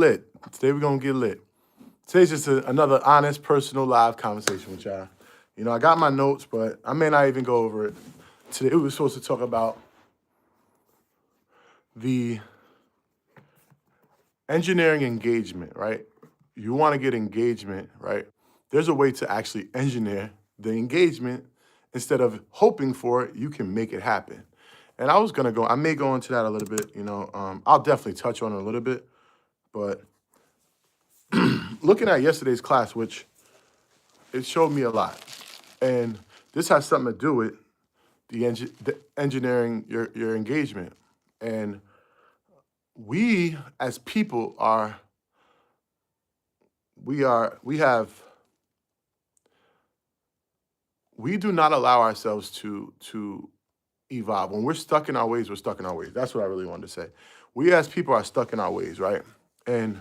lit. Today we're gonna get lit. Today's just another honest, personal, live conversation with y'all. I got my notes, but I may not even go over it. Today we were supposed to talk about the engineering engagement, right? You want to get engagement, right? There's a way to actually engineer the engagement instead of hoping for it. You can make it happen. And I may go into that a little bit. I'll definitely touch on it a little bit, but looking at yesterday's class, which it showed me a lot, and this has something to do with the engineering your engagement. And we as people we do not allow ourselves to evolve. When we're stuck in our ways, we're stuck in our ways. That's what I really wanted to say. We as people are stuck in our ways, right? And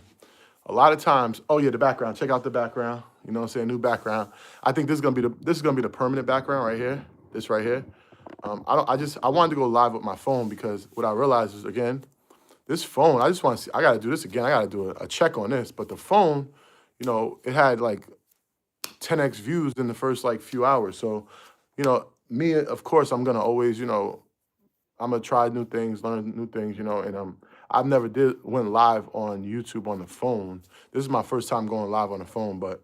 a lot of times, oh yeah, the background. Check out the background. You know what I'm saying? New background. I think this is gonna be the permanent background right here. This right here. I wanted to go live with my phone because what I realized is, again, this phone, I just want to see, I got to do this again. I got to do a check on this. But the phone, it had like 10x views in the first like few hours. So, me, of course, I'm going to always, I'm going to try new things, learn new things, and I've never went live on YouTube on the phone. This is my first time going live on the phone, but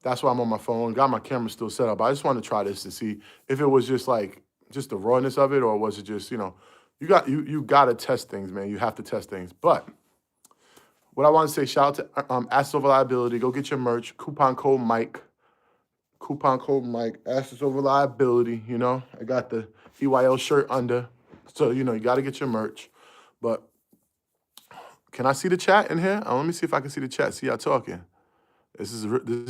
that's why I'm on my phone. Got my camera still set up. I just wanted to try this to see if it was just the rawness of it, or was it just, you got to test things, man. You have to test things. But what I want to say, shout out to Assets Over Liability. Go get your merch. Coupon code Mike. Assets Over Liability. I got the EYL shirt under. So, you got to get your merch. But can I see the chat in here? Let me see if I can see the chat. See y'all talking. This is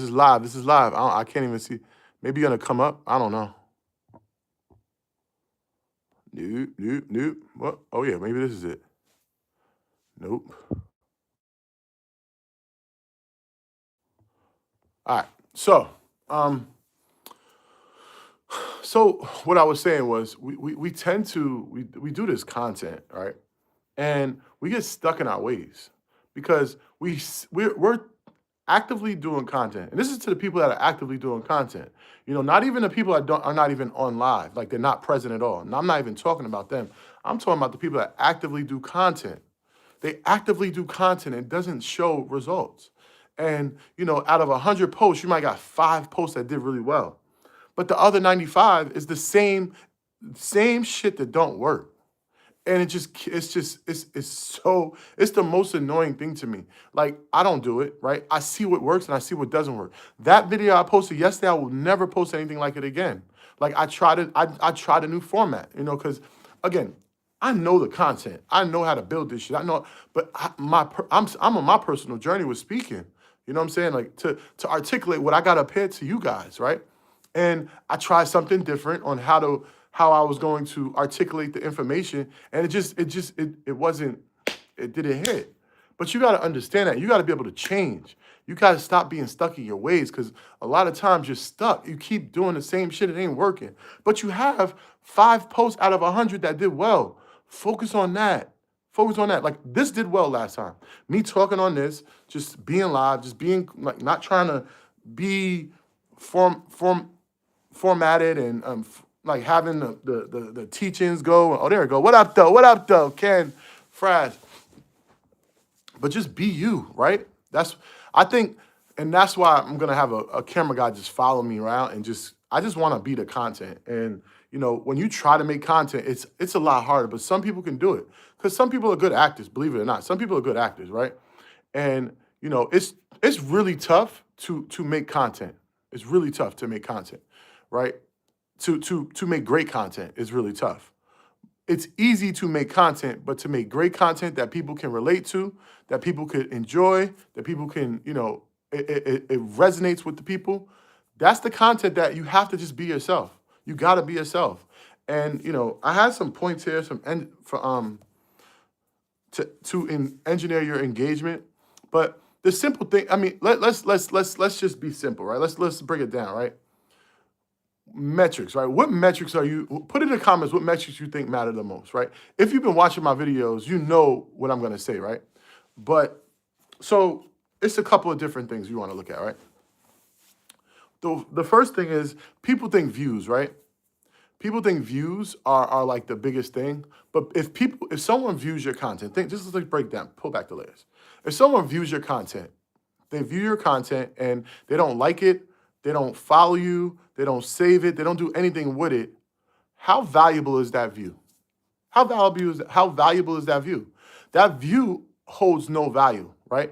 live. This is live. I can't even see. Maybe you're going to come up. I don't know. Nope. What? Oh, yeah, maybe this is it. Nope. All right. So what I was saying was we tend to we do this content, right? And we get stuck in our ways because we're actively doing content. And this is to the people that are actively doing content. Not even the people that are not even on live, like they're not present at all. And I'm not even talking about them. I'm talking about the people that actively do content. They actively do content and it doesn't show results. And, out of 100 posts, you might got 5 posts that did really well. But the other 95 is the same shit that don't work. And it's the most annoying thing to me. Like, I don't do it, right? I see what works and I see what doesn't work. That video I posted yesterday, I will never post anything like it again. Like, I tried a new format, because, again, I know the content. I know how to build this shit. I know, but I'm on my personal journey with speaking. You know what I'm saying? Like, to articulate what I got up here to you guys, right? And I tried something different on how I was going to articulate the information, and it wasn't, it didn't hit. But you got to understand that. You got to be able to change. You got to stop being stuck in your ways, because a lot of times you're stuck. You keep doing the same shit. It ain't working. But you have 5 posts out of 100 that did well. Focus on that. Like, this did well last time. Me talking on this, just being live, just being like not trying to be formatted and like having the teachings go. Oh, there we go. What up though? Ken Fraz. But just be you, right? I think, and that's why I'm gonna have a camera guy just follow me around and I just want to be the content. And when you try to make content, it's a lot harder. But some people can do it because some people are good actors. Believe it or not, some people are good actors, right? And it's really tough to make content. It's really tough to make content, right? To make great content is really tough. It's easy to make content, but to make great content that people can relate to, that people could enjoy, that people can, it resonates with the people. That's the content that you have to just be yourself. You got to be yourself. And, I had some points here, to engineer your engagement. But the simple thing, I mean, let's just be simple, right? Let's break it down, right? Metrics, right? What metrics are you, put in the comments what metrics you think matter the most, right? If you've been watching my videos, you know what I'm going to say, right? But So it's a couple of different things you want to look at, right? The first thing is people think views, right? People think views are like the biggest thing. But if someone views your content, just like break down, pull back the layers. If someone views your content, they view your content and they don't like it, they don't follow you, they don't save it, they don't do anything with it, how valuable is that view? How valuable is that view? That view holds no value, right?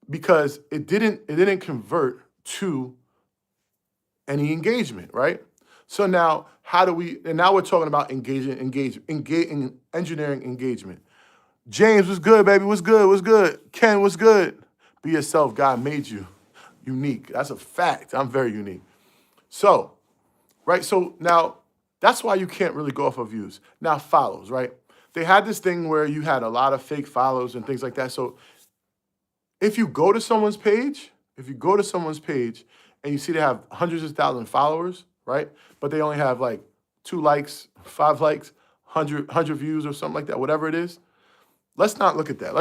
Because it didn't convert to any engagement, right? So now now we're talking about engineering engagement. James, what's good, baby? What's good? What's good? Ken, what's good? Be yourself. God made you unique. That's a fact. I'm very unique. So, right? So now that's why you can't really go off of views. Now, follows, right? They had this thing where you had a lot of fake follows and things like that. So if you go to someone's page, and you see they have hundreds of thousands of followers, right? But they only have like 2 likes, 5 likes, 100 views or something like that, whatever it is. Let's not look at that.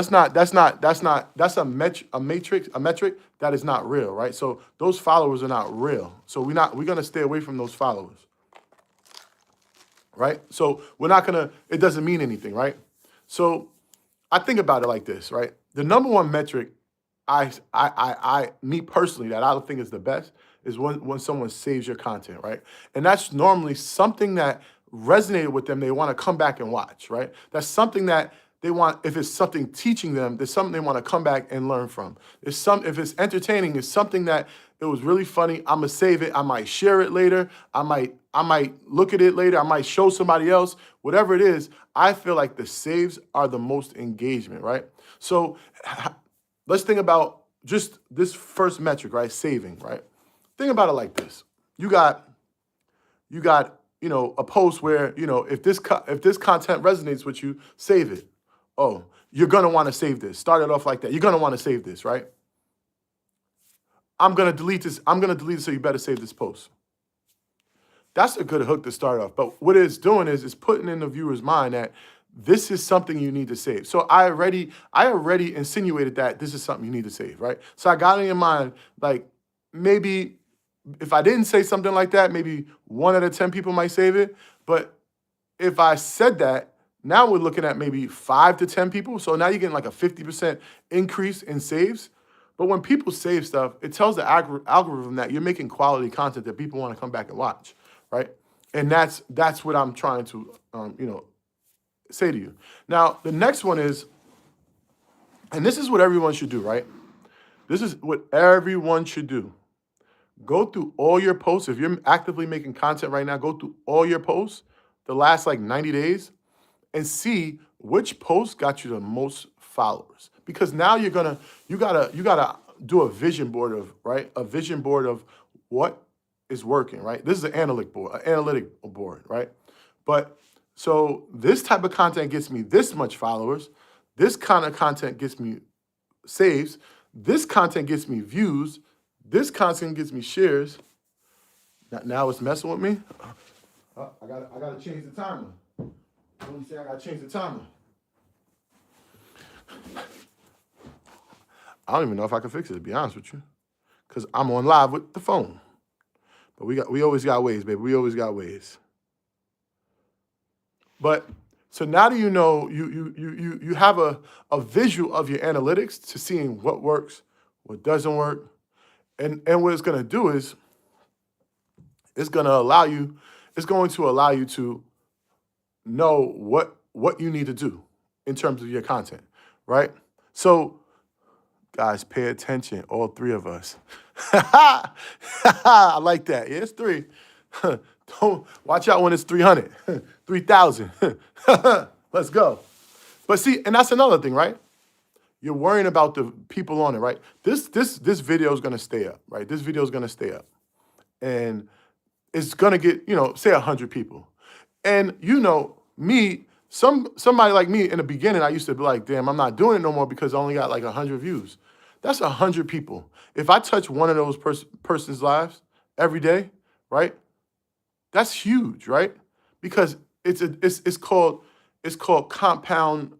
That's a metric that is not real, right? So those followers are not real. So we're gonna stay away from those followers. Right? So it doesn't mean anything, right? So I think about it like this, right? The number one metric me personally, that I think is the best is when someone saves your content, right? And that's normally something that resonated with them. They want to come back and watch, right? That's something that they want. If it's something teaching them, there's something they want to come back and learn from. If it's entertaining, it's something that it was really funny. I'm gonna save it. I might share it later. I might look at it later. I might show somebody else. Whatever it is, I feel like the saves are the most engagement, right? So let's think about just this first metric, right? Saving, right? Think about it like this. You got a post where, if this content resonates with you, save it. Oh, you're going to want to save this. Start it off like that. You're going to want to save this, right? I'm going to delete this. So you better save this post. That's a good hook to start off. But what it's doing is it's putting in the viewer's mind that this is something you need to save. So I already insinuated that this is something you need to save, right? So I got in your mind, like, maybe if I didn't say something like that, maybe 1 out of 10 people might save it. But if I said that, now we're looking at maybe 5 to 10 people. So now you're getting like a 50% increase in saves. But when people save stuff, it tells the algorithm that you're making quality content that people want to come back and watch, right? And that's what I'm trying to, say to you. Now, the next one is, and this is what everyone should do, right? This is what everyone should do. Go through all your posts. If you're actively making content right now, go through all your posts, the last like 90 days, and see which post got you the most followers. Because now you gotta do a vision board of, right? A vision board of what is working, right? This is an analytic board, right? But so this type of content gets me this much followers. This kind of content gets me saves. This content gets me views. This content gets me shares. Now it's messing with me. I gotta change the timer. What do you say? I gotta change the timer. I don't even know if I can fix it, to be honest with you, because I'm on live with the phone. But we always got ways, baby. We always got ways. But so now that you have a visual of your analytics to seeing what works, what doesn't work, and what it's gonna do is it's going to allow you to know what you need to do in terms of your content, right? So guys, pay attention, all 3 of us. I like that. Yeah, it's 3. Don't watch out when it's 300, 3,000. Let's go. But see, and that's another thing, right? You're worrying about the people on it, right? This video is gonna stay up, right? This video is gonna stay up, and it's gonna get, say 100 people, and me, somebody like me in the beginning, I used to be like, damn, I'm not doing it no more because I only got like 100 views. That's 100 people. If I touch one of those person's lives every day, right? That's huge, right? Because it's called compound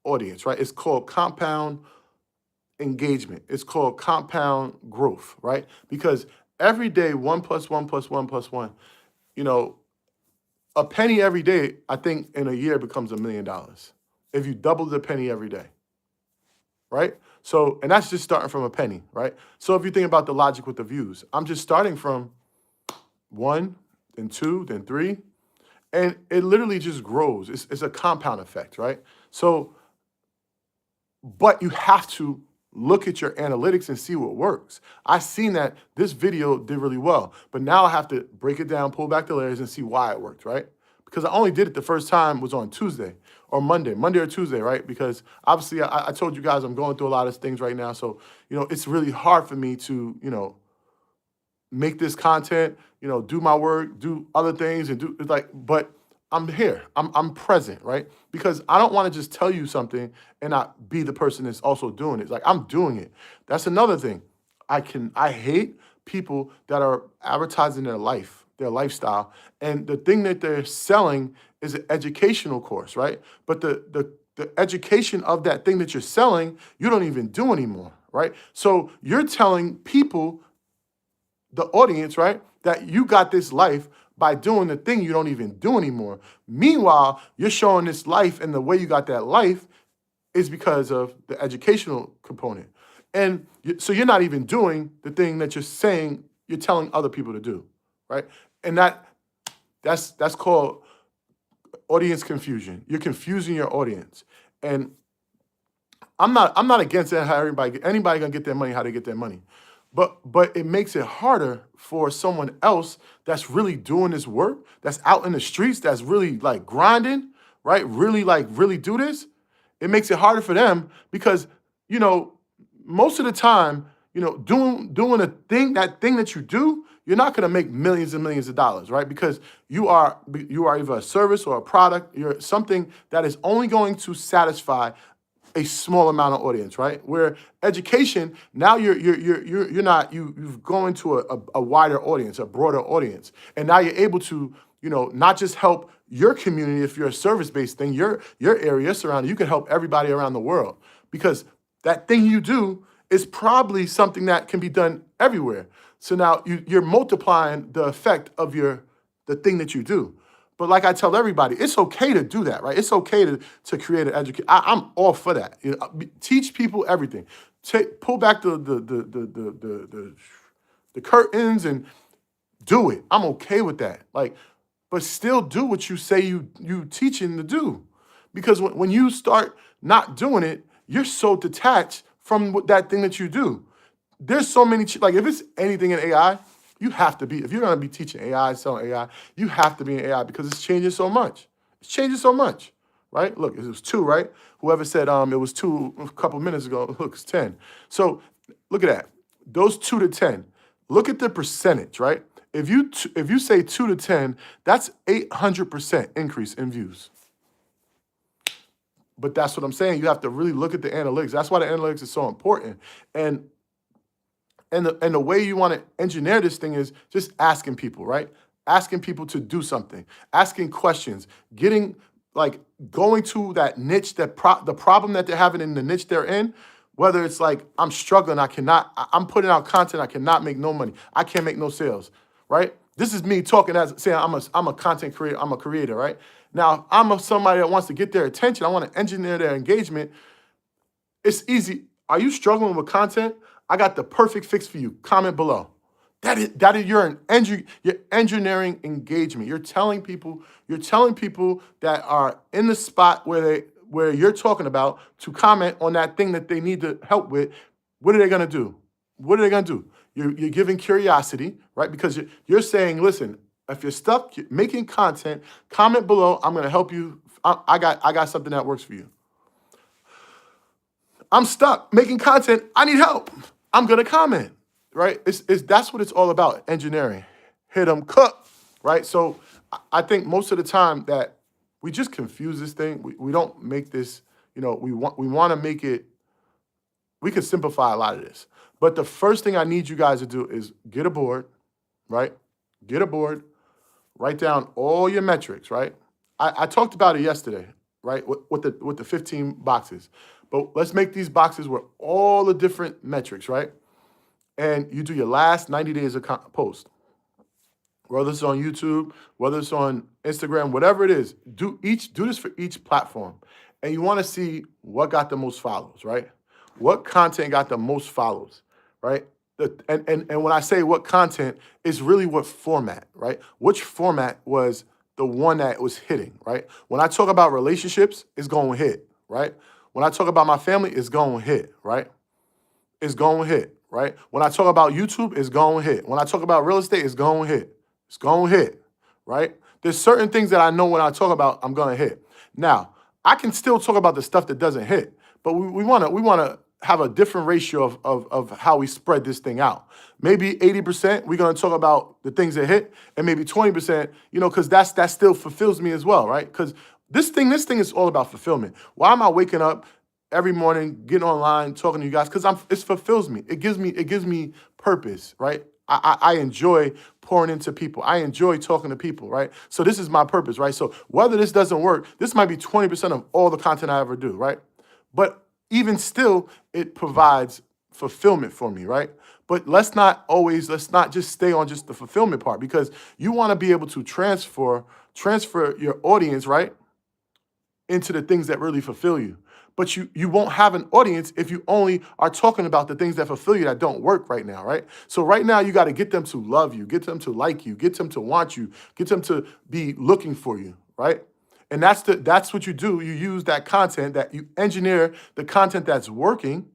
audience, right? It's called compound engagement. It's called compound growth, right? Because every day, 1+1+1+1, you know, a penny every day, I think in a year becomes $1 million. If you double the penny every day, right? So, and that's just starting from a penny, right? So if you think about the logic with the views, I'm just starting from 1, then 2, then 3, and it literally just grows. It's a compound effect, right? So, but you have to look at your analytics and see what works. I seen that this video did really well, but now I have to break it down, pull back the layers and see why it worked, right? Because I only did it the first time was on Tuesday or Monday or Tuesday, right? Because obviously I told you guys I'm going through a lot of things right now. So, it's really hard for me to, make this content, do my work, do other things and do but I'm here. I'm present, right? Because I don't want to just tell you something and not be the person that's also doing it. It's like I'm doing it. That's another thing. I hate people that are advertising their life, their lifestyle, and the thing that they're selling is an educational course, right? But the education of that thing that you're selling, you don't even do anymore, right? So you're telling people, the audience, right, that you got this life by doing the thing you don't even do anymore. Meanwhile, you're showing this life, and the way you got that life is because of the educational component. And so you're not even doing the thing that you're saying you're telling other people to do, right? And that's called audience confusion. You're confusing your audience. And I'm not against that, how anybody gonna get their money, how they get their money. But it makes it harder for someone else that's really doing this work, that's out in the streets, that's really like grinding, right? Really do this. It makes it harder for them because, most of the time, doing that thing that you do, you're not gonna make millions and millions of dollars, right? Because you are either a service or a product, you're something that is only going to satisfy a small amount of audience, right? Where education, now you've gone to a wider audience, a broader audience. And now you're able to, not just help your community if you're a service-based thing, your area surrounding, you can help everybody around the world. Because that thing you do is probably something that can be done everywhere. So now you're multiplying the effect of the thing that you do. But like I tell everybody, it's okay to do that, right? It's okay to create an education. I'm all for that. Teach people everything. Pull back the curtains and do it. I'm okay with that. But still do what you say you teaching to do, because when you start not doing it, you're so detached from that thing that you do. There's so many if it's anything in AI. You have to be, if you're going to be teaching AI, selling AI, you have to be in AI because it's changing so much. It's changing so much, right? Look, it was 2, right? Whoever said it was 2 a couple minutes ago, look, it's 10. So look at that. Those 2 to 10. Look at the percentage, right? If you say 2 to 10, that's 800% increase in views. But that's what I'm saying. You have to really look at the analytics. That's why the analytics is so important. And the way you want to engineer this thing is just asking people, right? Asking people to do something, asking questions, going to that niche, the problem that they're having in the niche they're in, whether it's I'm struggling, I'm putting out content, I cannot make no money, I can't make no sales, right? This is me talking as saying I'm a content creator, I'm a creator, right? Now, I'm somebody that wants to get their attention, I want to engineer their engagement. It's easy. Are you struggling with content? I got the perfect fix for you. Comment below. That is your engineering engagement. You're telling people that are in the spot where you're talking about to comment on that thing that they need to help with. What are they gonna do? What are they gonna do? You're giving curiosity, right? Because you're saying, listen, if you're stuck making content, comment below. I'm gonna help you. I got something that works for you. I'm stuck making content. I need help. I'm gonna comment, right? That's what it's all about, engineering. Hit them, cook, right? So I think most of the time that we just confuse this thing. We don't make this, we want to make it, we can simplify a lot of this. But the first thing I need you guys to do is get a board, right? Get a board, write down all your metrics, right? I talked about it yesterday, right? With the 15 boxes. But let's make these boxes with all the different metrics, right? And you do your last 90 days of post. Whether it's on YouTube, whether it's on Instagram, whatever it is, do this for each platform. And you want to see what got the most follows, right? What content got the most follows, right? And when I say what content, it's really what format, right? Which format was the one that was hitting, right? When I talk about relationships, it's going to hit, right? When I talk about my family, it's going to hit, right? It's going to hit, right? When I talk about YouTube, it's going to hit. When I talk about real estate, it's going to hit. It's going to hit, right? There's certain things that I know when I talk about, I'm going to hit. Now, I can still talk about the stuff that doesn't hit, but we want to have a different ratio of how we spread this thing out. Maybe 80%, we're going to talk about the things that hit, and maybe 20%, because that still fulfills me as well, right? Because this thing is all about fulfillment. Why am I waking up every morning, getting online, talking to you guys? Because it fulfills me. It gives me purpose, right? I enjoy pouring into people. I enjoy talking to people, right? So this is my purpose, right? So whether this doesn't work, this might be 20% of all the content I ever do, right? But even still, it provides fulfillment for me, right? But let's not just stay on just the fulfillment part, because you want to be able to transfer your audience, right, into the things that really fulfill you. But you won't have an audience if you only are talking about the things that fulfill you that don't work right now, right? So right now, you got to get them to love you, get them to like you, get them to want you, get them to be looking for you, right? And that's what you do. You use that content, that you engineer the content that is working,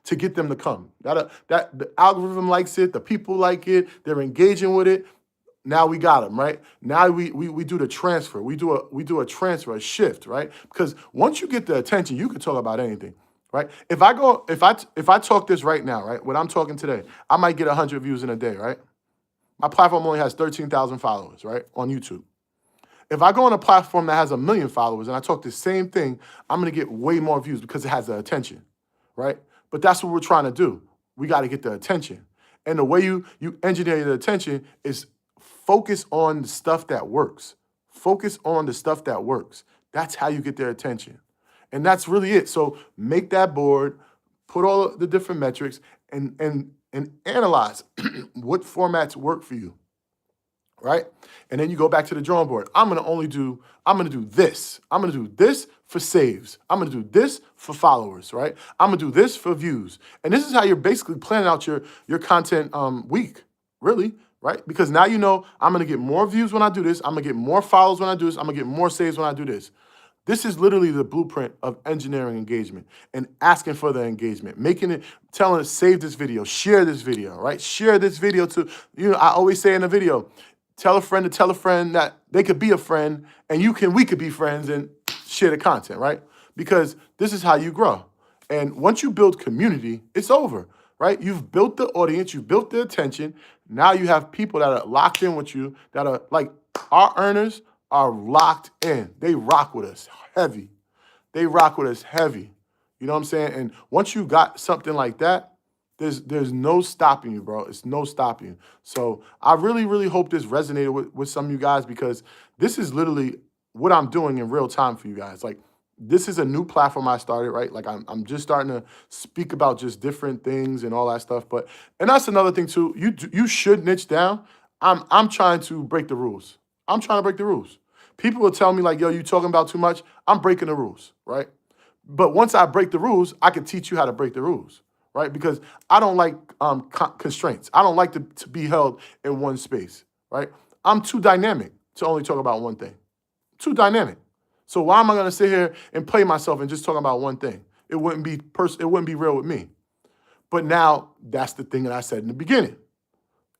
to get them to come. That the algorithm likes it, the people like it, they're engaging with it. Now we got them, right? Now we do the transfer. We do a transfer, a shift, right? Because once you get the attention, you can talk about anything, right? If I talk this right now, right, what I'm talking today, I might get 100 views in a day, right? My platform only has 13,000 followers, right, on YouTube. If I go on a platform that has 1 million followers and I talk the same thing, I'm going to get way more views because it has the attention, right? But that's what we're trying to do. We got to get the attention. And the way you engineer the attention is focus on the stuff that works. Focus on the stuff that works. That's how you get their attention. And that's really it. So make that board, put all the different metrics, and analyze what formats work for you, right? And then you go back to the drawing board. I'm gonna do this. I'm gonna do this for saves. I'm gonna do this for followers, right? I'm gonna do this for views. And this is how you're basically planning out your content week, really, right? Because now you know I'm gonna get more views when I do this. I'm gonna get more follows when I do this. I'm gonna get more saves when I do this. This is literally the blueprint of engineering engagement and asking for the engagement, telling it, save this video, share this video, right? Share this video to, I always say in a video, tell a friend to tell a friend that they could be a friend, and we could be friends and share the content, right? Because this is how you grow. And once you build community, it's over, right? You've built the audience, you've built the attention. Now you have people that are locked in with you, that are like our earners are locked in. They rock with us heavy. You know what I'm saying? And once you got something like that, there's no stopping you, bro. It's no stopping you. So I really, really hope this resonated with some of you guys, because this is literally what I'm doing in real time for you guys. Like, this is a new platform I started, right? Like, I'm just starting to speak about just different things and all that stuff. And that's another thing too. You should niche down. I'm trying to break the rules. People will tell me like, yo, you talking about too much. I'm breaking the rules, right? But once I break the rules, I can teach you how to break the rules, right? Because I don't like constraints. I don't like to be held in one space, right? I'm too dynamic to only talk about one thing. Too dynamic. So why am I going to sit here and play myself and just talk about one thing? It wouldn't be real with me. But now that's the thing that I said in the beginning.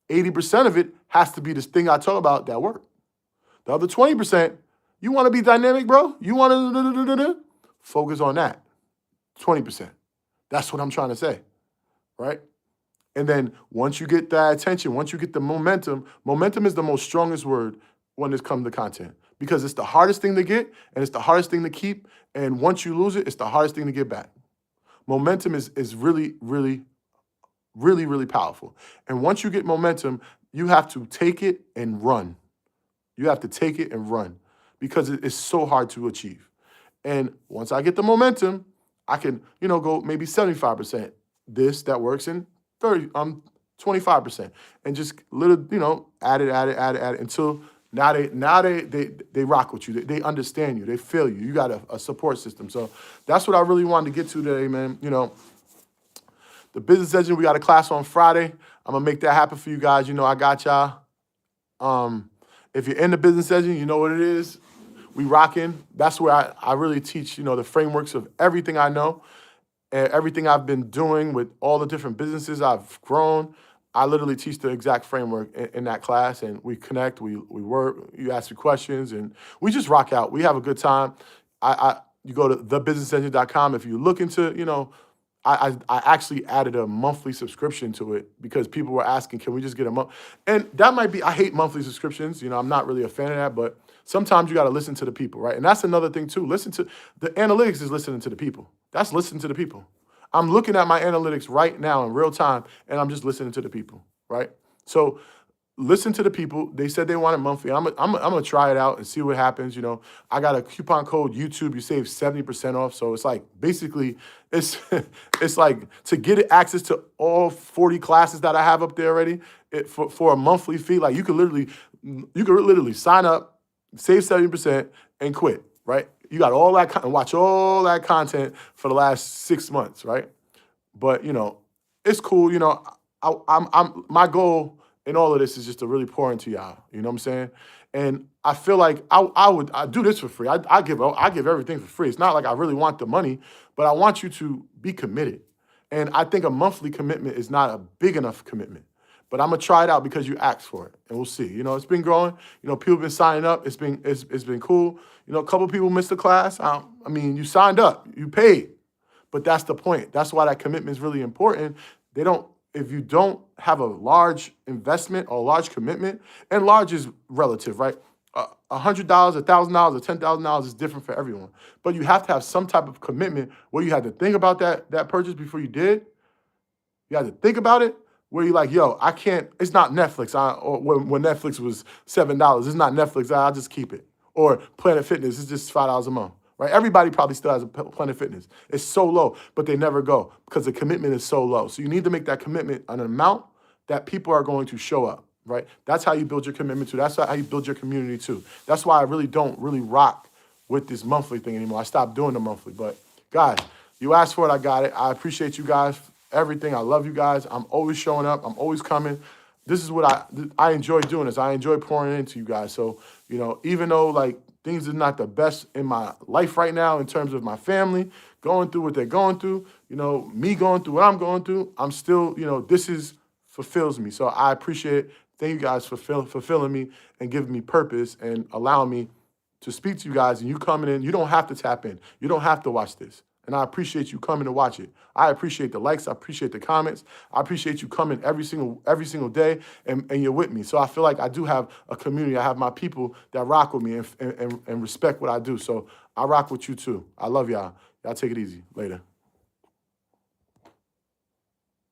80% of it has to be this thing I talk about that work. The other 20%, you want to be dynamic, bro? You want to focus on that. 20%. That's what I'm trying to say, right? And then once you get that attention, once you get the momentum is the most strongest word when it comes to content, because it's the hardest thing to get and it's the hardest thing to keep. And once you lose it, it's the hardest thing to get back. Momentum is really, really, really, really powerful. And once you get momentum, you have to take it and run. You have to take it and run, because it's so hard to achieve. And once I get the momentum, I can, go maybe 75% this that works and 25%, and just little, add it until now they rock with you. They understand you. They feel you. You got a support system. So that's what I really wanted to get to today, man. The business engine, we got a class on Friday. I'm gonna make that happen for you guys. I got y'all. If you're in the business engine, you know what it is. We rocking. That's where I really teach, the frameworks of everything I know and everything I've been doing with all the different businesses I've grown. I literally teach the exact framework in that class, and we connect, we work, you ask me questions, and we just rock out. We have a good time. You go to thebusinessengine.com if you're looking to, I actually added a monthly subscription to it because people were asking, can we just get a month? And that might be, I hate monthly subscriptions. I'm not really a fan of that, but sometimes you got to listen to the people, right? And that's another thing too. Listen to the analytics is listening to the people. That's listening to the people. I'm looking at my analytics right now in real time, and I'm just listening to the people, right? So listen to the people. They said they wanted monthly. I'm gonna try it out and see what happens. I got a coupon code YouTube. You save 70% off. So it's like basically it's it's like to get access to all 40 classes that I have up there already for a monthly fee. Like you could literally sign up, save 70%, and quit. Right? You got all that and watch all that content for the last 6 months. Right? But it's cool. I'm my goal in all of this is just to really pour into y'all. You know what I'm saying? And I feel like I do this for free. I give everything for free. It's not like I really want the money, but I want you to be committed. And I think a monthly commitment is not a big enough commitment. But I'm gonna try it out because you asked for it, and we'll see. It's been growing. People have been signing up. It's been cool. A couple people missed the class. You signed up, you paid, but that's the point. That's why that commitment is really important. If you don't have a large investment or a large commitment, and large is relative, right? $100, $1,000, or $10,000 is different for everyone. But you have to have some type of commitment where you had to think about that purchase before you did. You had to think about it. Where you're like, yo, I can't. It's not Netflix. Or when Netflix was $7, it's not Netflix. I'll just keep it. Or Planet Fitness is just $5 a month. Right? Everybody probably still has a Planet Fitness. It's so low, but they never go because the commitment is so low. So you need to make that commitment an amount that people are going to show up, right? That's how you build your commitment too. That's how you build your community too. That's why I really don't rock with this monthly thing anymore. I stopped doing the monthly. But guys, you asked for it, I got it. I appreciate you guys, everything. I love you guys. I'm always showing up. I'm always coming. This is what I enjoy doing this. I enjoy pouring into you guys. So, even though like things are not the best in my life right now in terms of my family going through what they're going through, me going through what I'm going through, I'm still, this fulfills me. So I appreciate it. Thank you guys for fulfilling me and giving me purpose and allowing me to speak to you guys. And you coming in, you don't have to tap in. You don't have to watch this. And I appreciate you coming to watch it. I appreciate the likes. I appreciate the comments. I appreciate you coming every single day, and you're with me. So I feel like I do have a community. I have my people that rock with me and respect what I do. So I rock with you too. I love y'all. Y'all take it easy. Later.